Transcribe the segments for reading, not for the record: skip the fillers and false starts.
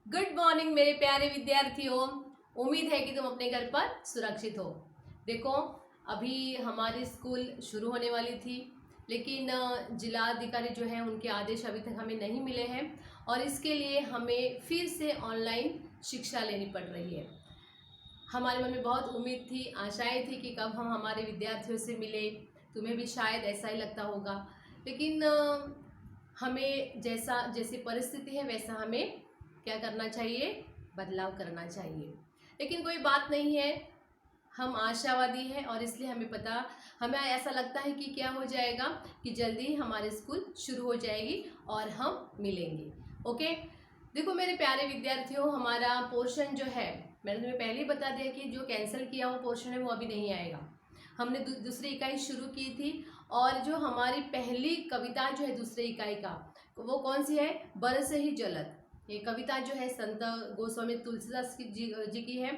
Good morning मेरे प्यारे विद्यार्थियों। उम्मीद है कि तुम अपने घर पर सुरक्षित हो। देखो, अभी हमारी स्कूल शुरू होने वाली थी, लेकिन जिलाधिकारी जो है उनके आदेश अभी तक हमें नहीं मिले हैं और इसके लिए हमें फिर से ऑनलाइन शिक्षा लेनी पड़ रही है। हमारे मन में बहुत उम्मीद थी, आशाएं थी कि कब हम हमारे विद्यार्थियों से मिले। तुम्हें भी शायद ऐसा ही लगता होगा, लेकिन हमें जैसी परिस्थिति है वैसा हमें क्या करना चाहिए, बदलाव करना चाहिए। लेकिन कोई बात नहीं है, हम आशावादी हैं और इसलिए हमें ऐसा लगता है कि क्या हो जाएगा कि जल्दी ही हमारे स्कूल शुरू हो जाएगी और हम मिलेंगे। ओके, देखो मेरे प्यारे विद्यार्थियों, हमारा पोर्शन जो है, मैंने तुम्हें पहले ही बता दिया कि जो कैंसिल किया हुआ पोर्शन है वो अभी नहीं आएगा। हमने दूसरी इकाई शुरू की थी और जो हमारी पहली कविता जो है दूसरी इकाई का, वो कौन सी है? बरसे ही जलद। ये कविता जो है संत गोस्वामी तुलसीदास जी की है।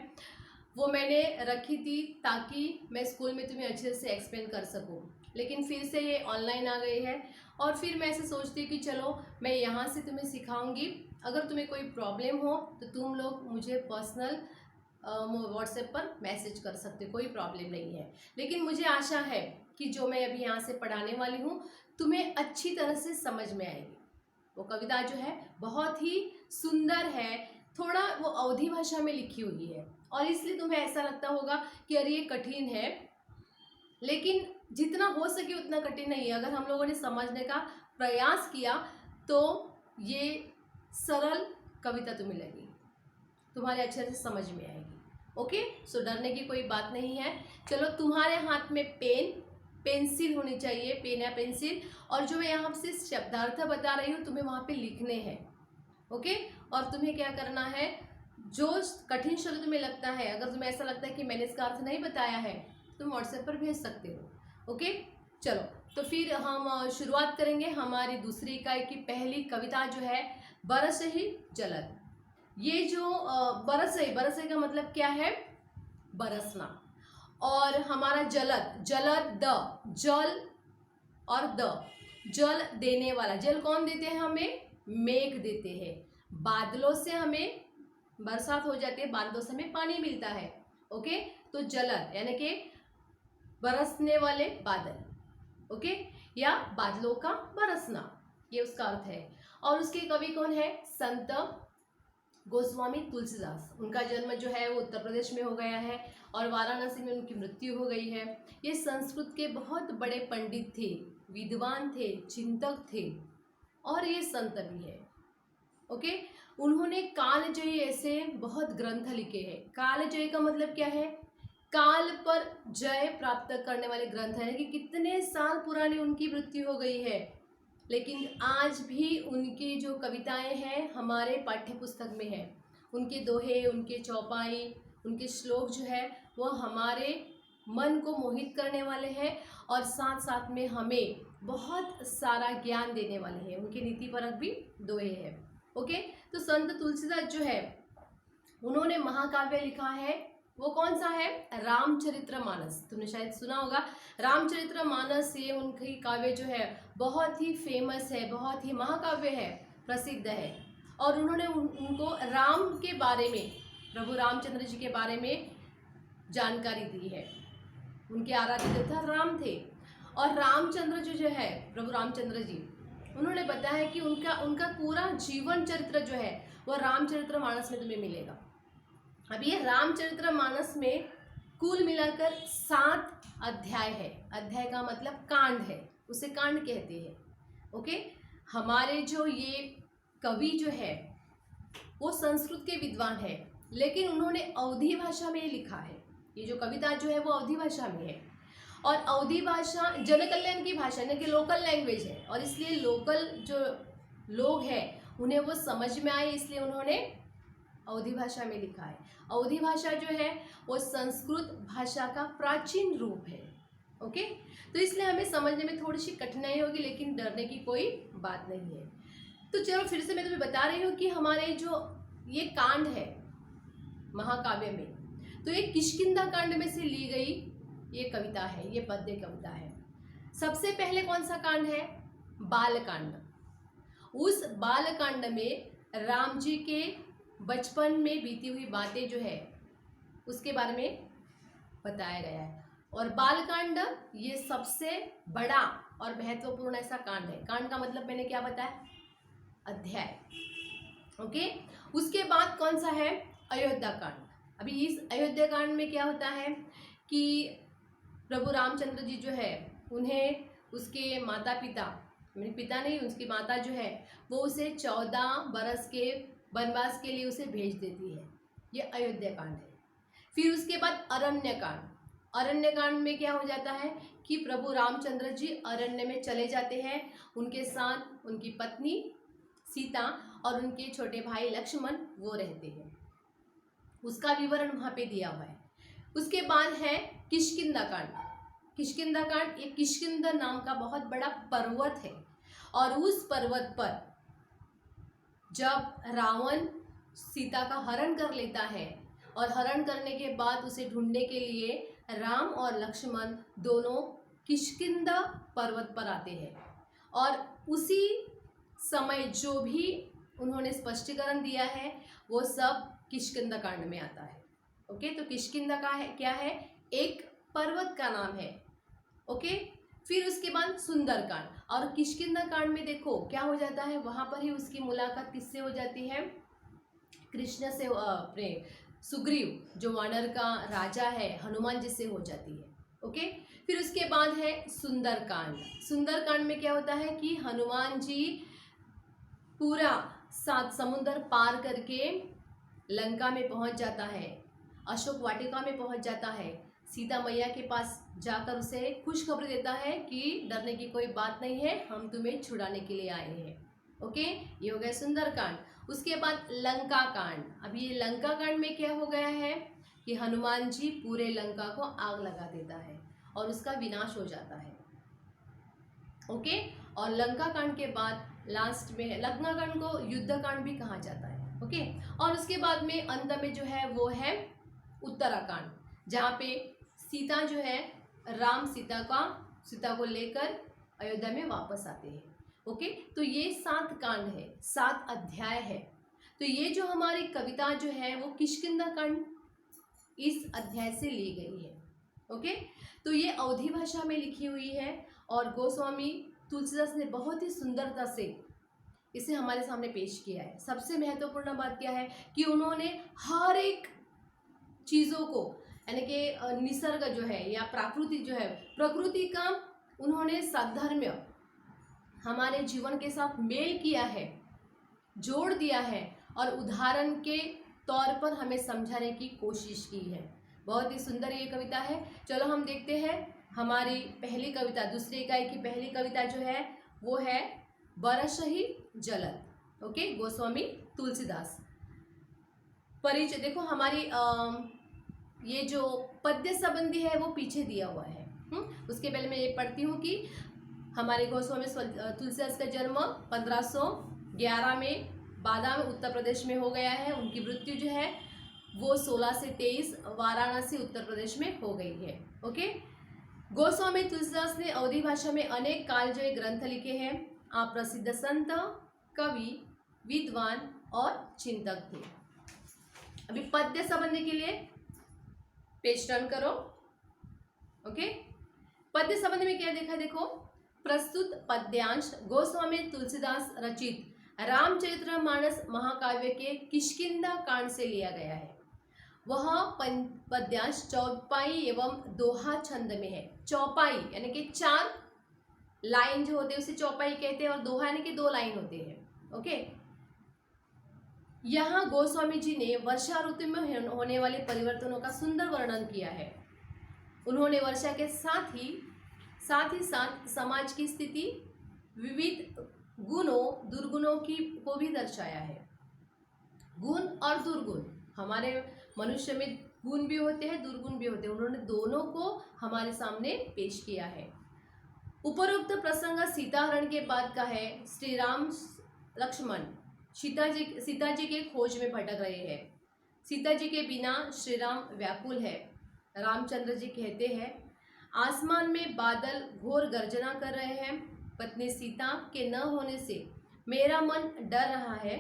वो मैंने रखी थी ताकि मैं स्कूल में तुम्हें अच्छे से एक्सप्लेन कर सकूं, लेकिन फिर से ये ऑनलाइन आ गई है और फिर मैं ऐसे सोचती कि चलो मैं यहाँ से तुम्हें सिखाऊंगी। अगर तुम्हें कोई प्रॉब्लम हो तो तुम लोग मुझे पर्सनल व्हाट्सएप पर मैसेज कर सकते हो, कोई प्रॉब्लम नहीं है। लेकिन मुझे आशा है कि जो मैं अभी यहाँ से पढ़ाने वाली हूँ तुम्हें अच्छी तरह से समझ में आएगी। वो कविता जो है बहुत ही सुंदर है, थोड़ा वो अवधी भाषा में लिखी हुई है और इसलिए तुम्हें ऐसा लगता होगा कि अरे ये कठिन है, लेकिन जितना हो सके उतना कठिन नहीं है। अगर हम लोगों ने समझने का प्रयास किया तो ये सरल कविता तुम्हें लगेगी, तुम्हारे अच्छे से समझ में आएगी। ओके, सो डरने की कोई बात नहीं है। चलो, तुम्हारे हाथ में पेंसिल होनी चाहिए, पेन या पेंसिल, और जो मैं यहाँ से शब्दार्थ बता रही हूँ तुम्हें वहाँ पे लिखने हैं। ओके, और तुम्हें क्या करना है, जो कठिन शब्द तुम्हें लगता है, अगर तुम्हें ऐसा लगता है कि मैंने इसका अर्थ नहीं बताया है, तुम व्हाट्सएप पर भेज सकते हो। ओके, चलो तो फिर हम शुरुआत करेंगे हमारी दूसरी इकाई की पहली कविता जो है बरस ही जलद। ये जो बरस का मतलब क्या है? बरसना। और हमारा जलद जल और जल देने वाला, जल कौन देते हैं हमें? मेघ देते हैं। बादलों से हमें बरसात हो जाती है, बादलों से हमें पानी मिलता है। ओके, तो जलद यानी कि बरसने वाले बादल। ओके, या बादलों का बरसना, ये उसका अर्थ है। और उसके कवि कौन है? संत गोस्वामी तुलसीदास। उनका जन्म जो है वो उत्तर प्रदेश में हो गया है और वाराणसी में उनकी मृत्यु हो गई है। ये संस्कृत के बहुत बड़े पंडित थे, विद्वान थे, चिंतक थे और ये संत भी है। ओके, उन्होंने कालजयी ऐसे बहुत ग्रंथ लिखे हैं। कालजयी का मतलब क्या है? काल पर जय प्राप्त करने वाले ग्रंथ है कि कितने साल पुरानी उनकी मृत्यु हो गई है, लेकिन आज भी उनकी जो कविताएं हैं हमारे पाठ्य पुस्तक में है। उनके दोहे, उनके चौपाई, उनके श्लोक जो है वो हमारे मन को मोहित करने वाले हैं और साथ साथ में हमें बहुत सारा ज्ञान देने वाले हैं। उनके नीतिपरक भी दोहे हैं। ओके, तो संत तुलसीदास जो है उन्होंने महाकाव्य लिखा है। वो कौन सा है? रामचरितमानस। तुमने शायद सुना होगा रामचरितमानस। ये उनकी काव्य जो है बहुत ही फेमस है, बहुत ही महाकाव्य है, प्रसिद्ध है। और उन्होंने उनको राम के बारे में, प्रभु रामचंद्र जी के बारे में जानकारी दी है। उनके आराध्य देवता राम थे और रामचंद्र जो है, प्रभु रामचंद्र जी, उन्होंने बताया कि उनका पूरा जीवन चरित्र जो है वो रामचरितमानस में तुम्हें मिलेगा। अब ये रामचरितमानस में कुल मिलाकर 7 अध्याय है। अध्याय का मतलब कांड है, उसे कांड कहते हैं। ओके, हमारे जो ये कवि जो है वो संस्कृत के विद्वान है, लेकिन उन्होंने अवधी भाषा में लिखा है। ये जो कविता जो है वो अवधी भाषा में है और अवधी भाषा जनकल्याण की भाषा यानी कि लोकल लैंग्वेज है और इसलिए लोकल जो लोग हैं उन्हें वो समझ में आए, इसलिए उन्होंने अवधी भाषा में लिखा है। अवधी भाषा जो है वो संस्कृत भाषा का प्राचीन रूप है। ओके, तो इसलिए हमें समझने में थोड़ी सी कठिनाई होगी, लेकिन डरने की कोई बात नहीं है। तो चलो फिर से मैं तुम्हें बता रही हूँ कि हमारे जो ये कांड है महाकाव्य में, तो ये किष्किंधा कांड में से ली गई ये कविता है, ये पद्य कविता है। सबसे पहले कौन सा कांड है? बालकांड। उस बालकांड में राम जी के बचपन में बीती हुई बातें जो है उसके बारे में बताया गया है। और बालकांड ये सबसे बड़ा और महत्वपूर्ण ऐसा कांड है। कांड का मतलब मैंने क्या बताया, अध्याय। ओके, उसके बाद कौन सा है, अयोध्या कांड। अभी इस अयोध्या कांड में क्या होता है कि प्रभु रामचंद्र जी जो है उन्हें उसके माता पिता, मेरे पिता नहीं, उसकी माता जो है वो उसे 14 बरस के वनवास के लिए उसे भेज देती है। ये अयोध्या कांड है। फिर उसके बाद अरण्य कांड। अरण्य कांड में क्या हो जाता है कि प्रभु रामचंद्र जी अरण्य में चले जाते हैं, उनके साथ उनकी पत्नी सीता और उनके छोटे भाई लक्ष्मण वो रहते हैं। उसका विवरण वहाँ पे दिया हुआ है। उसके बाद है किष्किंधा कांड। किष्किंधा कांड एक किष्किंधा नाम का बहुत बड़ा पर्वत है, और उस पर्वत पर जब रावण सीता का हरण कर लेता है और हरण करने के बाद उसे ढूंढने के लिए राम और लक्ष्मण दोनों किष्किंधा पर्वत पर आते हैं। और उसी समय जो भी उन्होंने स्पष्टीकरण दिया है वो सब किष्किंधा कांड में आता है। ओके, तो किष्किंधा का है क्या है, एक पर्वत का नाम है। ओके, फिर उसके बाद सुंदरकांड। और किष्किंधा कांड में देखो क्या हो जाता है, वहां पर ही उसकी मुलाकात किससे हो जाती है, कृष्ण से, अपने सुग्रीव जो वानर का राजा है हनुमान जी से हो जाती है। ओके, फिर उसके बाद है सुंदरकांड। सुंदरकांड में क्या होता है कि हनुमान जी पूरा 7 समुंदर पार करके लंका में पहुंच जाता है, अशोक वाटिका में पहुंच जाता है, सीता मैया के पास जाकर उसे खुशखबरी देता है कि डरने की कोई बात नहीं है, हम तुम्हें छुड़ाने के लिए आए हैं। ओके, ये हो गया सुंदरकांड। उसके बाद लंका कांड। अब ये लंका कांड में क्या हो गया है कि हनुमान जी पूरे लंका को आग लगा देता है और उसका विनाश हो जाता है। ओके, और लंका कांड के बाद लास्ट में है, लंका कांड को युद्ध कांड भी कहा जाता है। ओके, और उसके बाद में अंत में जो है वो है उत्तराकांड, जहाँ पे सीता जो है राम सीता को लेकर अयोध्या में वापस आते हैं। ओके, तो ये 7 कांड है, 7 अध्याय है। तो ये जो हमारी कविता जो है वो किष्किंधा कांड इस अध्याय से ली गई है। ओके, तो ये अवधी भाषा में लिखी हुई है और गोस्वामी तुलसीदास ने बहुत ही सुंदरता से इसे हमारे सामने पेश किया है। सबसे महत्वपूर्ण बात क्या है कि उन्होंने हर एक चीज़ों को, यानी कि निसर्ग जो है या प्रकृति जो है, प्रकृति का उन्होंने साधर्म्य हमारे जीवन के साथ मेल किया है, जोड़ दिया है और उदाहरण के तौर पर हमें समझाने की कोशिश की है। बहुत ही सुंदर ये कविता है। चलो हम देखते हैं हमारी पहली कविता, दूसरी इकाई की पहली कविता जो है वो है बरसहि जलद। ओके, गोस्वामी तुलसीदास। परिचय देखो, हमारी ये जो पद्य संबंधी है वो पीछे दिया हुआ है। उसके पहले मैं ये पढ़ती हूँ कि हमारे गोस्वामी तुलसीदास का जन्म 1511 में बादाम उत्तर प्रदेश में हो गया है। उनकी मृत्यु जो है वो 16 से 23 वाराणसी उत्तर प्रदेश में हो गई है। ओके, गोस्वामी तुलसीदास ने अवधी भाषा में अनेक कालजयी ग्रंथ लिखे हैं। आप प्रसिद्ध संत, कवि, विद्वान और चिंतक थे। अभी पद्य संबंधी के लिए पेज टर्न करो। ओके, पद्य संबंध में क्या देखा, देखो, प्रस्तुत पद्यांश गोस्वामी तुलसीदास रचित रामचरितमानस महाकाव्य के किष्किंधा कांड से लिया गया है। वह पद्यांश चौपाई एवं दोहा छंद में है। चौपाई यानी कि 4 लाइन जो होते हैं उसे चौपाई कहते हैं, और दोहा यानी कि 2 लाइन होते हैं। ओके, यहाँ गोस्वामी जी ने वर्षा ऋतु में होने वाले परिवर्तनों का सुंदर वर्णन किया है। उन्होंने वर्षा के साथ ही समाज की स्थिति, विविध गुणों दुर्गुणों को भी दर्शाया है। गुण और दुर्गुण, हमारे मनुष्य में गुण भी होते हैं, दुर्गुण भी होते हैं, उन्होंने दोनों को हमारे सामने पेश किया है। उपरोक्त प्रसंग सीताहरण के बाद का है। श्री राम लक्ष्मण सीता जी के खोज में भटक रहे हैं। सीता जी के बिना श्री राम व्याकुल है। रामचंद्र जी कहते हैं, आसमान में बादल घोर गर्जना कर रहे हैं। पत्नी सीता के न होने से मेरा मन डर रहा है।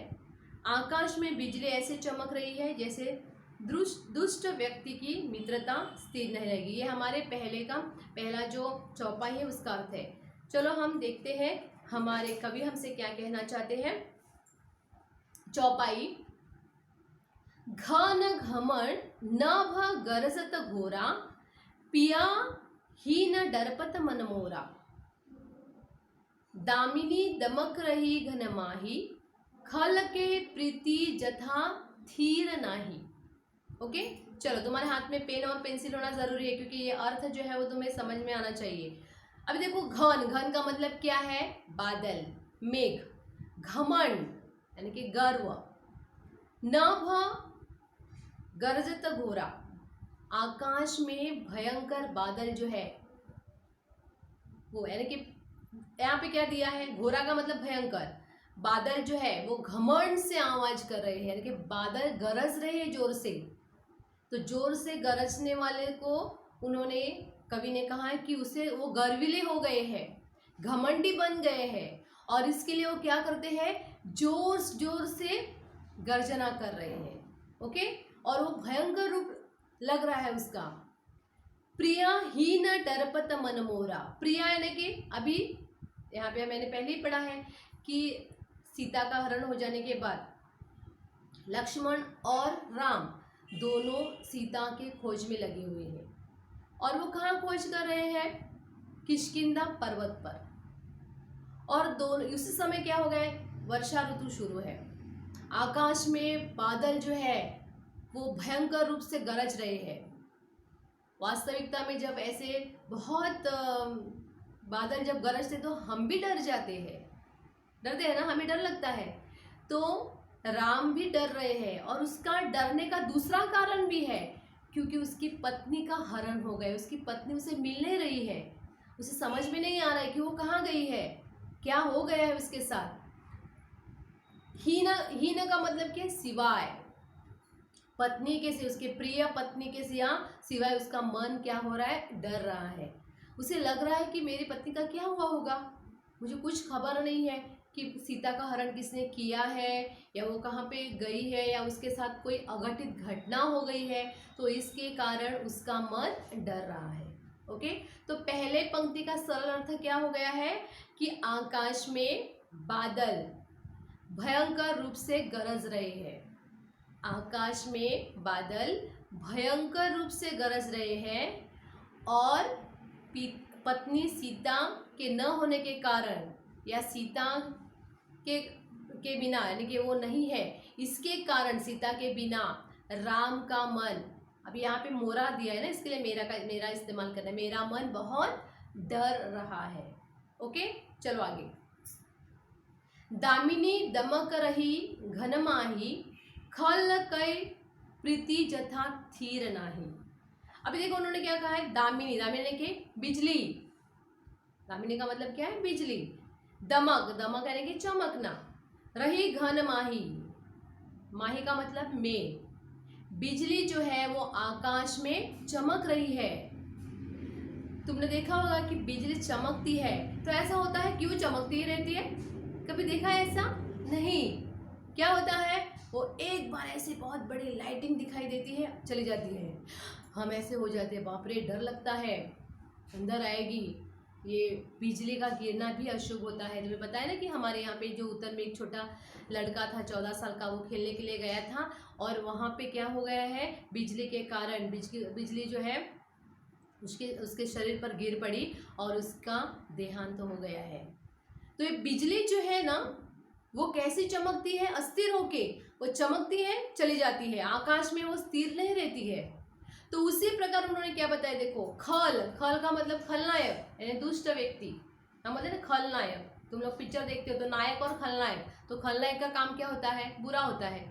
आकाश में बिजली ऐसे चमक रही है जैसे दुष्ट व्यक्ति की मित्रता स्थिर नहीं रहेगी। ये हमारे पहला जो चौपाई है उसका अर्थ है। चलो हम देखते हैं हमारे कवि हमसे क्या कहना चाहते हैं। चौपाई। घन घमंड नभ गरजत घोरा, पिया ही न डरपत मन मोरा। दामिनी दमक रही घन माही, खल के प्रीति जथा थीर नाही। ओके, चलो तुम्हारे हाथ में पेन और पेंसिल होना जरूरी है क्योंकि ये अर्थ जो है वो तुम्हें समझ में आना चाहिए। अभी देखो, घन का मतलब क्या है? बादल, मेघ। घमंड यानी कि गर्व। नभ गरजत घोरा, आकाश में भयंकर बादल जो है वो, यानी कि यहाँ पे क्या दिया है? घोरा का मतलब भयंकर। बादल जो है वो घमंड से आवाज कर रहे हैं, यानी कि बादल गरज रहे हैं जोर से। तो जोर से गरजने वाले को उन्होंने, कवि ने कहा है कि उसे वो गर्विले हो गए हैं, घमंडी बन गए हैं, और इसके लिए वो क्या करते हैं? जोर जोर से गर्जना कर रहे हैं। ओके, और वो भयंकर रूप लग रहा है उसका। प्रिया ही न डरपत मन मोरा। प्रिया यानी कि अभी यहाँ पे मैंने पहले ही पढ़ा है कि सीता का हरण हो जाने के बाद लक्ष्मण और राम दोनों सीता के खोज में लगे हुए हैं। और वो कहाँ खोज कर रहे हैं? किष्किंधा पर्वत पर। और दोनों उसी समय क्या हो गए? वर्षा ऋतु शुरू है। आकाश में बादल जो है वो भयंकर रूप से गरज रहे हैं। वास्तविकता में जब ऐसे बहुत बादल जब गरजते तो हम भी डर जाते हैं, डरते हैं ना, हमें डर लगता है। तो राम भी डर रहे हैं, और उसका डरने का दूसरा कारण भी है क्योंकि उसकी पत्नी का हरण हो गया। उसकी पत्नी उसे मिल नहीं रही है, उसे समझ में नहीं आ रहा है कि वो कहाँ गई है, क्या हो गया है उसके साथ। हीन का मतलब क्या? सिवाय पत्नी के से, उसके प्रिय पत्नी के सिवाय उसका मन क्या हो रहा है? डर रहा है। उसे लग रहा है कि मेरी पत्नी का क्या हुआ होगा, मुझे कुछ खबर नहीं है कि सीता का हरण किसने किया है, या वो कहाँ पे गई है, या उसके साथ कोई अघटित घटना हो गई है। तो इसके कारण उसका मन डर रहा है। ओके, तो पहले पंक्ति का सरल अर्थ क्या हो गया है कि आकाश में बादल भयंकर रूप से गरज रहे हैं। आकाश में बादल भयंकर रूप से गरज रहे हैं, और पत्नी सीता के न होने के कारण, या सीता के बिना, यानी कि वो नहीं है, इसके कारण सीता के बिना राम का मन, अभी यहाँ पे मोरा दिया है ना, इसके लिए मेरा इस्तेमाल करना है। मेरा मन बहुत डर रहा है। ओके, चलो आगे। दामिनी दमक रही घन माही, खल कई प्रीति जथा थीर नाही। अभी देखो उन्होंने क्या कहा है? दामिनी, दामिनी के बिजली। दामिनी का मतलब क्या है? बिजली। दमक, दमक यानी कि चमकना। रही घन माही, माही का मतलब मेघ। बिजली जो है वो आकाश में चमक रही है। तुमने देखा होगा कि बिजली चमकती है तो ऐसा होता है कि वो चमकती ही रहती है? कभी देखा है ऐसा? नहीं। क्या होता है? वो एक बार ऐसे बहुत बड़ी लाइटिंग दिखाई देती है, चली जाती है, हम ऐसे हो जाते हैं, बाप रे डर लगता है, अंदर आएगी। ये बिजली का गिरना भी अशुभ होता है। तुम्हें पता है ना कि हमारे यहाँ पे जो उत्तर में एक छोटा लड़का था 14 साल का, वो खेलने के लिए गया था, और वहाँ पे क्या हो गया है? बिजली के कारण बिजली जो है उसके शरीर पर गिर पड़ी और उसका देहांत हो गया है। तो ये बिजली जो है ना, वो कैसी चमकती है? अस्थिर होके वो चमकती है, चली जाती है, आकाश में वो स्थिर नहीं रहती है। तो उसी प्रकार उन्होंने क्या बताया, देखो, खल, खल का मतलब खलनायक, यानी दुष्ट व्यक्ति। हम बोलते हैं ना खलनायक, तुम लोग पिक्चर देखते हो तो नायक और खलनायक, तो खलनायक का काम क्या होता है? बुरा होता है,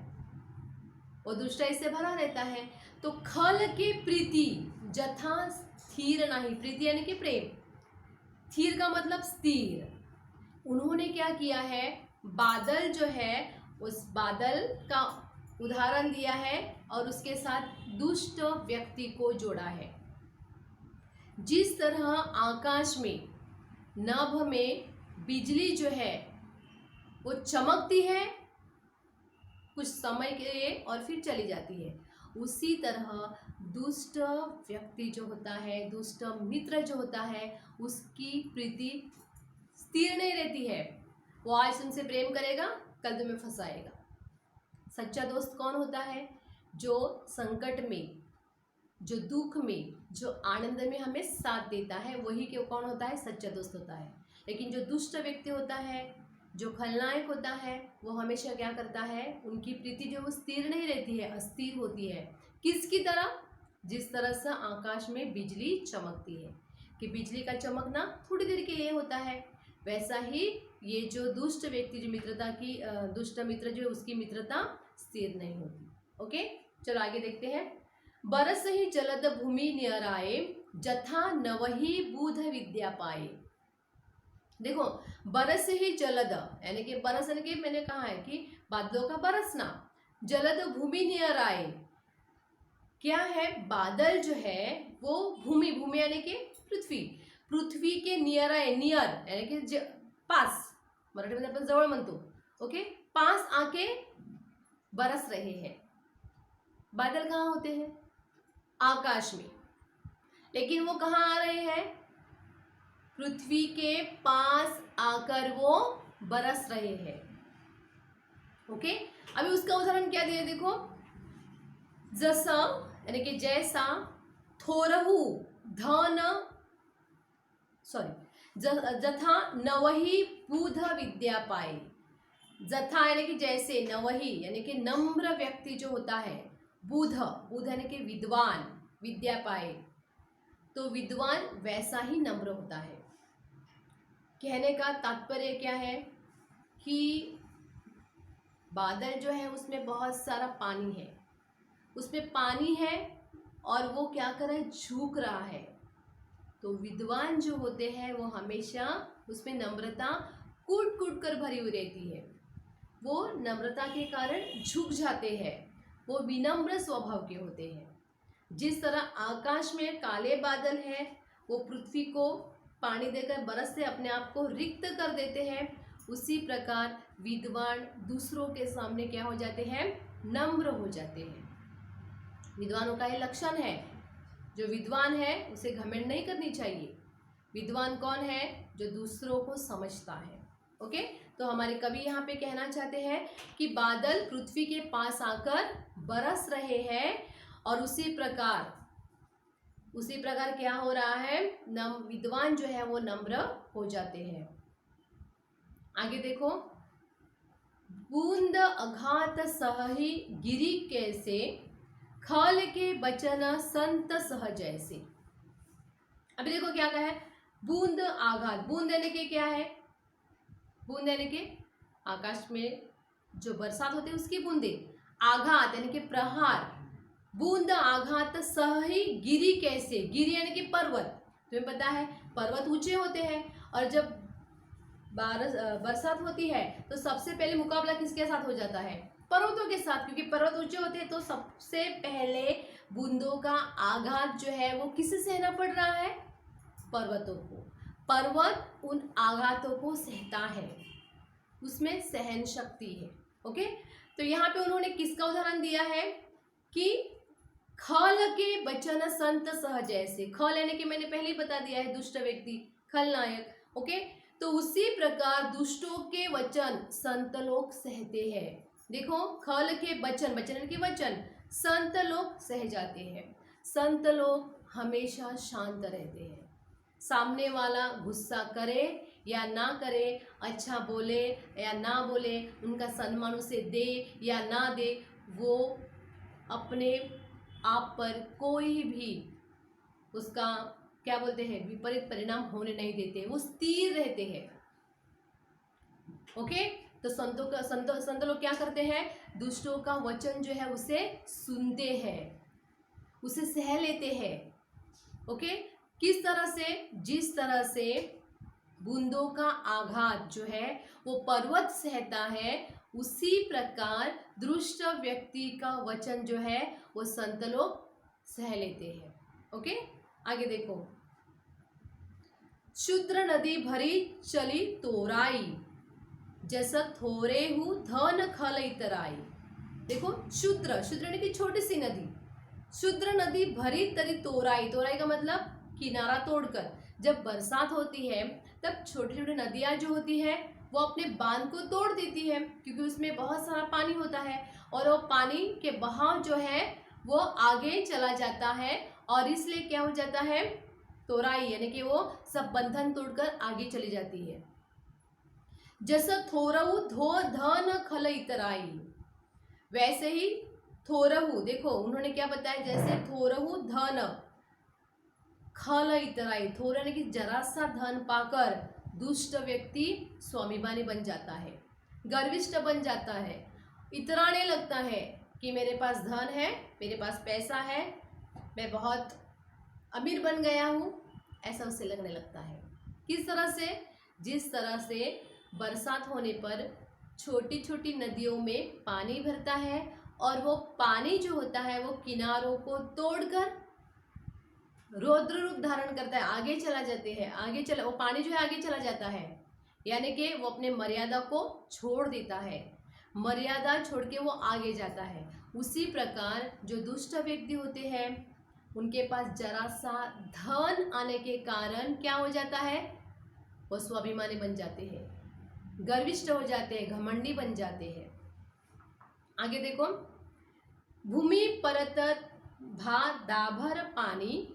वो दुष्टाई से भरा रहता है। तो खल की प्रीति जथा स्थिर नहीं, प्रीति यानी कि प्रेम, स्थिर का मतलब स्थिर। उन्होंने क्या किया है? बादल जो है उस बादल का उदाहरण दिया है और उसके साथ दुष्ट व्यक्ति को जोड़ा है। जिस तरह आकाश में नभ में बिजली जो है वो चमकती है, कुछ समय के लिए और फिर चली जाती है। उसी तरह दुष्ट व्यक्ति जो होता है, दुष्ट मित्र जो होता है, उसकी प्रीति स्थिर नहीं रहती है। वो आज तुमसे प्रेम करेगा, कल तुम्हें फंसाएगा। सच्चा दोस्त कौन होता है? जो संकट में, जो दुख में, जो आनंद में हमें साथ देता है, वही क्यों कौन होता है? सच्चा दोस्त होता है। लेकिन जो दुष्ट व्यक्ति होता है, जो खलनायक होता है, वो हमेशा क्या करता है? उनकी प्रीति जो वो स्थिर नहीं रहती है, अस्थिर होती है। किसकी तरह? जिस तरह से आकाश में बिजली चमकती है कि बिजली का चमकना थोड़ी देर के लिए होता है, वैसा ही ये जो दुष्ट व्यक्ति, जो मित्रता की दुष्ट मित्र जो उसकी मित्रता स्थिर नहीं होती। ओके, चलो आगे देखते हैं। बरस ही जलद भूमि नियराए, जथा नवही बूध विद्या पाए। देखो, बरस ही जलद यानी कि बरस यानी कि मैंने कहा है कि बादलों का बरसना। जलद भूमि नियराए, क्या है? बादल जो है वो भूमि, भूमि यानी कि पृथ्वी, पृथ्वी के नियर आहे, नियर यानी कि पास, मराठीमध्ये आपण जवळ म्हणतो। ओके, पास आके बरस रहे हैं। बादल कहाँ होते हैं? आकाश में। लेकिन वो कहाँ आ रहे हैं? पृथ्वी के पास आकर वो बरस रहे हैं। ओके, अभी उसका उदाहरण क्या दिया देखो, जसं यानी कि जैसा, थोरहू धन, सॉरी, जथा नवही बुध विद्या पाए। जथा यानी कि जैसे, नवही यानी कि नम्र व्यक्ति जो होता है, बुध, बुध यानी कि विद्वान, विद्या पाए, तो विद्वान वैसा ही नम्र होता है। कहने का तात्पर्य क्या है कि बादल जो है उसमें बहुत सारा पानी है, उसमें पानी है और वो क्या कर रहा है? झुक रहा है। तो विद्वान जो होते हैं वो हमेशा उसमें नम्रता कूट कूट कर भरी हुई रहती है। वो नम्रता के कारण झुक जाते हैं, वो विनम्र स्वभाव के होते हैं। जिस तरह आकाश में काले बादल हैं, वो पृथ्वी को पानी देकर बरस से अपने आप को रिक्त कर देते हैं, उसी प्रकार विद्वान दूसरों के सामने क्या हो जाते हैं? नम्र हो जाते हैं। विद्वानों का ये लक्षण है। जो विद्वान है उसे घमंड नहीं करनी चाहिए। विद्वान कौन है? जो दूसरों को समझता है। ओके, तो हमारे कवि यहाँ पे कहना चाहते हैं कि बादल पृथ्वी के पास आकर बरस रहे हैं और उसी प्रकार क्या हो रहा है? विद्वान जो है वो नम्र हो जाते हैं। आगे देखो, बूंद अघात सहहि गिरी कैसे, खल के बचन संत सह जैसे। अभी देखो क्या कहा है? बूंद आघात, बूंद यानी कि क्या है? बूंद यानी कि आकाश में जो बरसात होती है उसकी बूंदे। आघात यानी कि प्रहार। बूंद आघात सही गिरी कैसे, गिरी यानी कि पर्वत। तुम्हें पता है पर्वत ऊंचे होते हैं और जब बरसात होती है तो सबसे पहले मुकाबला किसके साथ हो जाता है? पर्वतों के साथ, क्योंकि पर्वत ऊंचे होते हैं तो सबसे पहले बूंदों का आघात जो है वो किसे सहना पड़ रहा है? पर्वतों को। पर्वत उन आघातों को सहता है, उसमें सहन शक्ति है। ओके, तो यहाँ पे उन्होंने किसका उदाहरण दिया है कि खल के बचन संत सह जैसे। खल यानी कि मैंने पहले ही बता दिया है, दुष्ट व्यक्ति, खलनायक। ओके, तो उसी प्रकार दुष्टों के वचन संत लोग सहते हैं। देखो, खल के बचन, बचन यानी कि वचन, संत लोग सह जाते हैं। संत लोग हमेशा शांत रहते हैं। सामने वाला गुस्सा करे या ना करे, अच्छा बोले या ना बोले, उनका सम्मान उसे दे या ना दे, वो अपने आप पर कोई भी उसका क्या बोलते हैं विपरीत परिणाम होने नहीं देते, वो स्थिर रहते हैं। ओके, तो संत लोग क्या करते हैं? दुष्टों का वचन जो है उसे सुनते हैं, उसे सह लेते हैं। ओके, किस तरह से? जिस तरह से बूंदों का आघात जो है वो पर्वत सहता है, उसी प्रकार दुष्ट व्यक्ति का वचन जो है वो संत लोग सह लेते हैं। ओके, आगे देखो, शुद्र नदी भरी चली तोराई, जैसा थोरे हु धन खल इतराई। देखो क्षुद्र, क्षुद्र यानी कि छोटी सी नदी, क्षुद्र नदी भरी तरी तोराई, तोराई का मतलब किनारा तोड़कर। जब बरसात होती है तब छोटी छोटी नदियां जो होती है वो अपने बांध को तोड़ देती है, क्योंकि उसमें बहुत सारा पानी होता है और वो पानी के बहाव जो है वो आगे चला जाता है, और इसलिए क्या हो जाता है, तोराई यानी कि वो सब बंधन तोड़कर आगे चली जाती है। जैसे थोरऊ धो धन खल इतराई, वैसे ही थोरहू, देखो उन्होंने क्या बताया, जैसे थोरहू धन खल इतराई, थोड़ा यानी कि जरा सा धन पाकर दुष्ट व्यक्ति स्वाभिमानी बन जाता है, गर्विष्ठ बन जाता है, इतराने लगता है कि मेरे पास धन है, मेरे पास पैसा है, मैं बहुत अमीर बन गया हूँ, ऐसा उसे लगने लगता है। किस तरह से, जिस तरह से बरसात होने पर छोटी छोटी नदियों में पानी भरता है और वो पानी जो होता है वो किनारों को तोड़कर रौद्र रूप धारण करता है, आगे चला जाते हैं, आगे चला, वो पानी जो है आगे चला जाता है, यानी कि वो अपने मर्यादा को छोड़ देता है, मर्यादा छोड़ के वो आगे जाता है। उसी प्रकार जो दुष्ट व्यक्ति होते हैं उनके पास जरा सा धन आने के कारण क्या हो जाता है, वो स्वाभिमानी बन जाते हैं, गर्विष्ठ हो जाते हैं, घमंडी बन जाते हैं। आगे देखो, भूमि परत भा दाभर पानी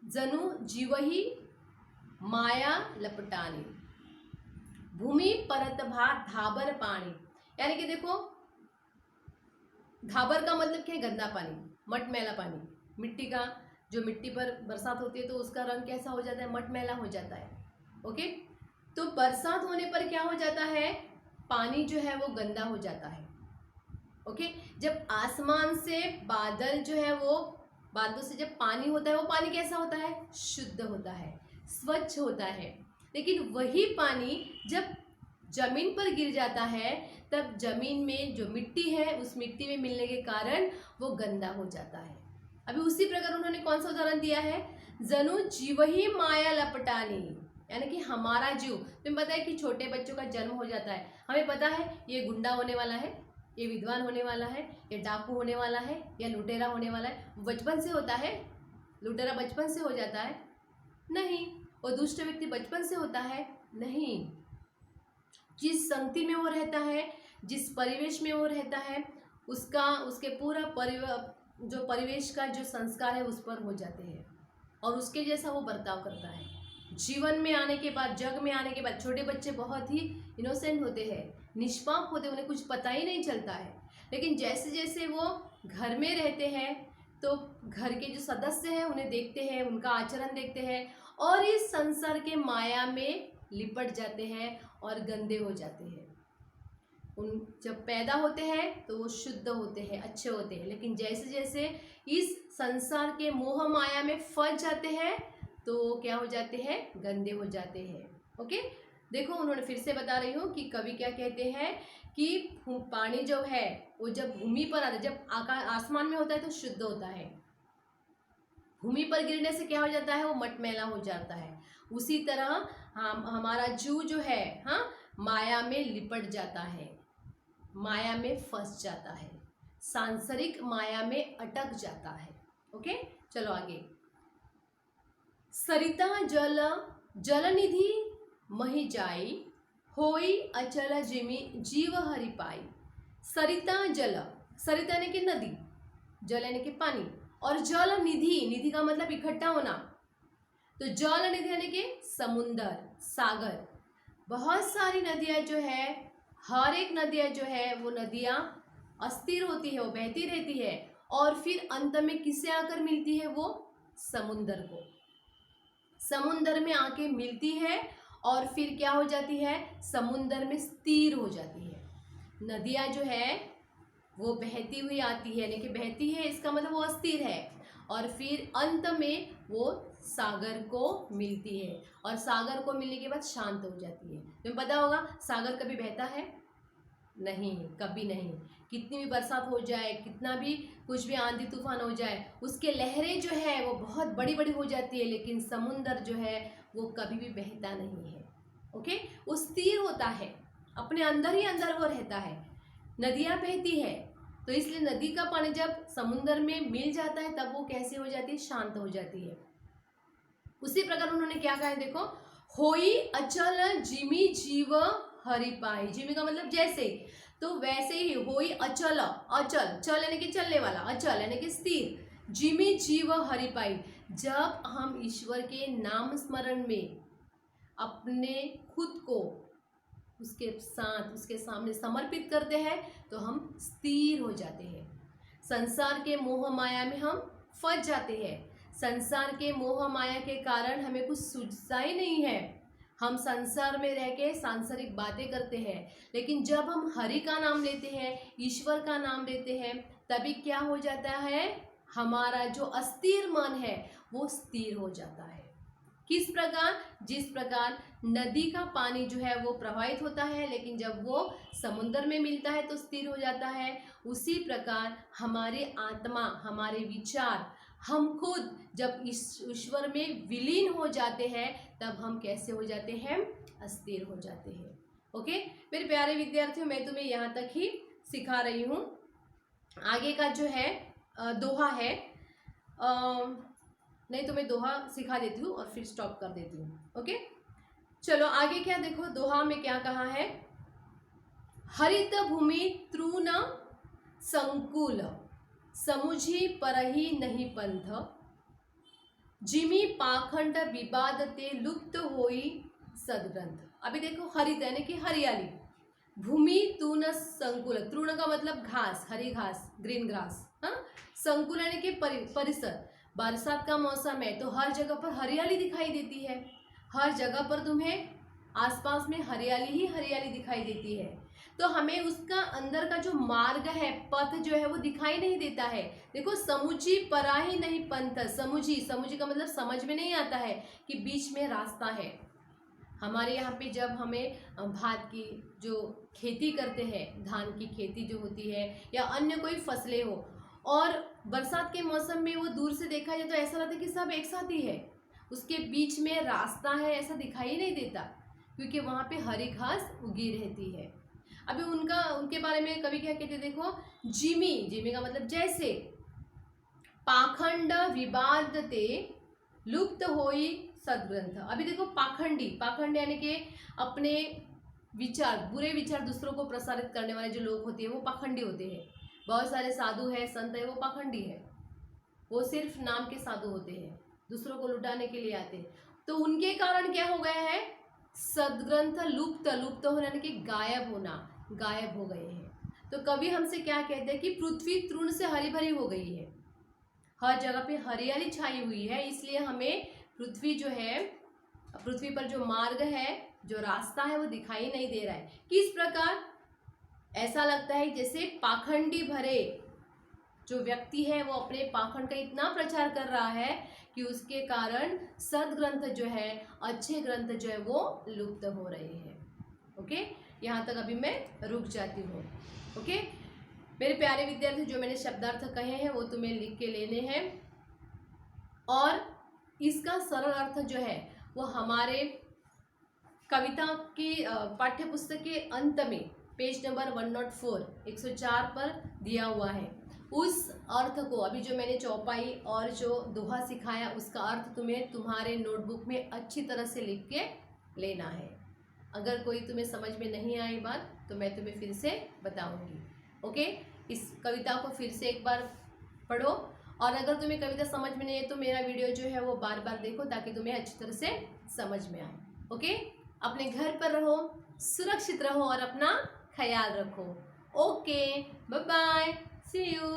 जनु जीवही माया लपटानी। भूमि परत भा धाबर पानी, यानी कि देखो धाबर का मतलब क्या है, गंदा पानी, मटमैला पानी, मिट्टी का, जो मिट्टी पर बरसात होती है तो उसका रंग कैसा हो जाता है, मटमैला हो जाता है। ओके, तो बरसात होने पर क्या हो जाता है, पानी जो है वो गंदा हो जाता है। ओके, जब आसमान से बादल जो है वो, बादलों से जब पानी होता है वो पानी कैसा होता है, शुद्ध होता है, स्वच्छ होता है। लेकिन वही पानी जब जमीन पर गिर जाता है तब जमीन में जो मिट्टी है उस मिट्टी में मिलने के कारण वो गंदा हो जाता है। अभी उसी प्रकार उन्होंने कौन सा उदाहरण दिया है, जनु जीव ही माया लपटानी, यानी कि हमारा जीव, तुम्हें पता है कि छोटे बच्चों का जन्म हो जाता है, हमें पता है ये गुंडा होने वाला है, ये विद्वान होने वाला है, ये डाकू होने वाला है, या लुटेरा होने वाला है, बचपन से होता है। लुटेरा बचपन से हो जाता है? नहीं। और दुष्ट व्यक्ति बचपन से होता है? नहीं। जिस संगति में वो रहता है, जिस परिवेश में वो रहता है, उसका, उसके पूरा जो परिवेश का जो संस्कार है उस पर हो जाते हैं और उसके जैसा वो बर्ताव करता है। जीवन में आने के बाद, जग में आने के बाद, छोटे बच्चे बहुत ही इनोसेंट होते हैं, निष्पाप होते हैं, उन्हें कुछ पता ही नहीं चलता है। लेकिन जैसे जैसे वो घर में रहते हैं तो घर के जो सदस्य हैं उन्हें देखते हैं, उनका आचरण देखते हैं और इस संसार के माया में लिपट जाते हैं और गंदे हो जाते हैं। उन जब पैदा होते हैं तो वो शुद्ध होते हैं, अच्छे होते हैं, लेकिन जैसे जैसे इस संसार के मोह माया में फंस जाते हैं तो क्या हो जाते हैं, गंदे हो जाते हैं। ओके, देखो उन्होंने फिर से बता रही हूँ कि कवि क्या कहते हैं कि पानी जो है वो जब भूमि पर आता है, जब आसमान में होता है तो शुद्ध होता है, भूमि पर गिरने से क्या हो जाता है, वो मटमैला हो जाता है। उसी तरह हमारा जीव जो है, हाँ, माया में लिपट जाता है, माया में फंस जाता है, सांसारिक माया में अटक जाता है। ओके, चलो आगे। सरिता जल जलनिधि मही जाई, होई अचल जिमी जीव हरि पाई। सरिता जल, सरिता यानी कि नदी, जल यानी कि पानी, और जल निधि, निधि का मतलब इकट्ठा होना, तो जल निधि यानी कि समुंदर, सागर। बहुत सारी नदियां जो है, हर एक नदियां जो है वो नदियां अस्थिर होती है, वो बहती रहती है और फिर अंत में किससे आकर मिलती है, वो समुंदर को, समुंदर में आके मिलती है और फिर क्या हो जाती है, समुंदर में स्थिर हो जाती है। नदियां जो है वो बहती हुई आती है, यानी कि बहती है इसका मतलब वो अस्थिर है, और फिर अंत में वो सागर को मिलती है और सागर को मिलने के बाद शांत हो जाती है। तुम्हें पता होगा सागर कभी बहता है? नहीं, कभी नहीं। कितनी भी बरसात हो जाए, कितना भी कुछ भी आंधी तूफान हो जाए, उसके लहरें जो है वो बहुत बड़ी बड़ी हो जाती है, लेकिन समुंदर जो है वो कभी भी बहता नहीं है। ओके, वो स्थिर होता है, अपने अंदर ही अंदर वो रहता है। नदियाँ बहती है, तो इसलिए नदी का पानी जब समुद्र में मिल जाता है तब वो कैसे हो जाती है, शांत हो जाती है। उसी प्रकार उन्होंने क्या कहा है, देखो, होई अचल जिमी जीव हरि पाई। जिमी का मतलब जैसे, तो वैसे ही होई अचल, अचल चल यानी कि चलने वाला, अचल यानी कि स्थिर, जिमी जीव हरि पाई। जब हम ईश्वर के नाम स्मरण में अपने खुद को उसके साथ, उसके सामने समर्पित करते हैं तो हम स्थिर हो जाते हैं। संसार के मोह माया में हम फंस जाते हैं। संसार के मोह माया के कारण हमें कुछ सूझता ही नहीं है। हम संसार में रह के सांसारिक बातें करते हैं, लेकिन जब हम हरि का नाम लेते हैं, ईश्वर का नाम लेते हैं, तभी क्या हो जाता है, हमारा जो अस्थिर मन है वो स्थिर हो जाता है। किस प्रकार, जिस प्रकार नदी का पानी जो है वो प्रवाहित होता है, लेकिन जब वो समुद्र में मिलता है तो स्थिर हो जाता है, उसी प्रकार हमारे आत्मा, हमारे विचार, हम खुद जब ईश्वर में विलीन हो जाते हैं तब हम कैसे हो जाते हैं, अस्थिर हो जाते हैं। ओके मेरे प्यारे विद्यार्थियों, मैं तुम्हें यहाँ तक ही सिखा रही हूँ। आगे का जो है दोहा है, नहीं तो मैं दोहा सिखा देती हूँ और फिर स्टॉप कर देती हूँ। ओके चलो आगे क्या, देखो दोहा में क्या कहा है, हरित भूमि तृण संकुल, समुझी परही नहीं पंथ, जिमी पाखंड विवादते लुप्त होई सदग्रंथ। अभी देखो हरित यानी कि हरियाली, भूमि तृण संकुल, तृण का मतलब घास, हरी घास, ग्रीन ग्रास, हाँ, संकुल यानी कि परिसर। बरसात का मौसम है तो हर जगह पर हरियाली दिखाई देती है, हर जगह पर तुम्हें आसपास में हरियाली ही हरियाली दिखाई देती है। तो हमें उसका अंदर का जो मार्ग है, पथ जो है वो दिखाई नहीं देता है। देखो समुची पराही नहीं पंथ, समुची, समुची का मतलब समझ में नहीं आता है कि बीच में रास्ता है। हमारे यहाँ पे जब हमें भात की जो खेती करते हैं, धान की खेती जो होती है या अन्य कोई फसलें हो, और बरसात के मौसम में वो दूर से देखा जाए तो ऐसा लगता है कि सब एक साथ ही है, उसके बीच में रास्ता है ऐसा दिखाई नहीं देता, क्योंकि वहाँ पे हरी घास उगी रहती है। अभी उनके बारे में कवि क्या कहते, देखो, जिमी, जिमी का मतलब जैसे, पाखंड विवादते लुप्त होई सदग्रंथ। अभी देखो पाखंडी, पाखंड यानी कि अपने विचार, बुरे विचार दूसरों को प्रसारित करने वाले जो लोग होते हैं वो पाखंडी होते हैं। बहुत सारे साधु है, संत है, वो पाखंडी है, वो सिर्फ नाम के साधु होते हैं, दूसरों को लुटाने के लिए आते हैं। तो उनके कारण क्या हो गया है, सदग्रंथ लुप्त, लुप्त होना यानी कि गायब होना, गायब हो गए हैं। तो कवि हमसे क्या कहते हैं कि पृथ्वी तृण से हरी भरी हो गई है, हर जगह पे हरियाली छाई हुई है, इसलिए हमें पृथ्वी जो है, पृथ्वी पर जो मार्ग है, जो रास्ता है वो दिखाई नहीं दे रहा है। किस प्रकार, ऐसा लगता है जैसे पाखंडी भरे जो व्यक्ति है वो अपने पाखंड का इतना प्रचार कर रहा है कि उसके कारण सदग्रंथ जो है, अच्छे ग्रंथ जो है वो लुप्त हो रहे हैं। ओके यहाँ तक अभी मैं रुक जाती हूँ। ओके मेरे प्यारे विद्यार्थी, जो मैंने शब्दार्थ कहे हैं वो तुम्हें लिख के लेने हैं, और इसका सरल अर्थ जो है वो हमारे कविता की पाठ्य पुस्तक के अंत में पेज नंबर 104 104 पर दिया हुआ है। उस अर्थ को, अभी जो मैंने चौपाई और जो दोहा सिखाया, उसका अर्थ तुम्हें तुम्हारे नोटबुक में अच्छी तरह से लिख के लेना है। अगर कोई तुम्हें समझ में नहीं आई बात तो मैं तुम्हें फिर से बताऊंगी। ओके इस कविता को फिर से एक बार पढ़ो, और अगर तुम्हें कविता समझ में नहीं है तो मेरा वीडियो जो है वो बार बार देखो ताकि तुम्हें अच्छी तरह से समझ में आए। ओके अपने घर पर रहो, सुरक्षित रहो और अपना ख्याल रखो। Okay bye bye, see you.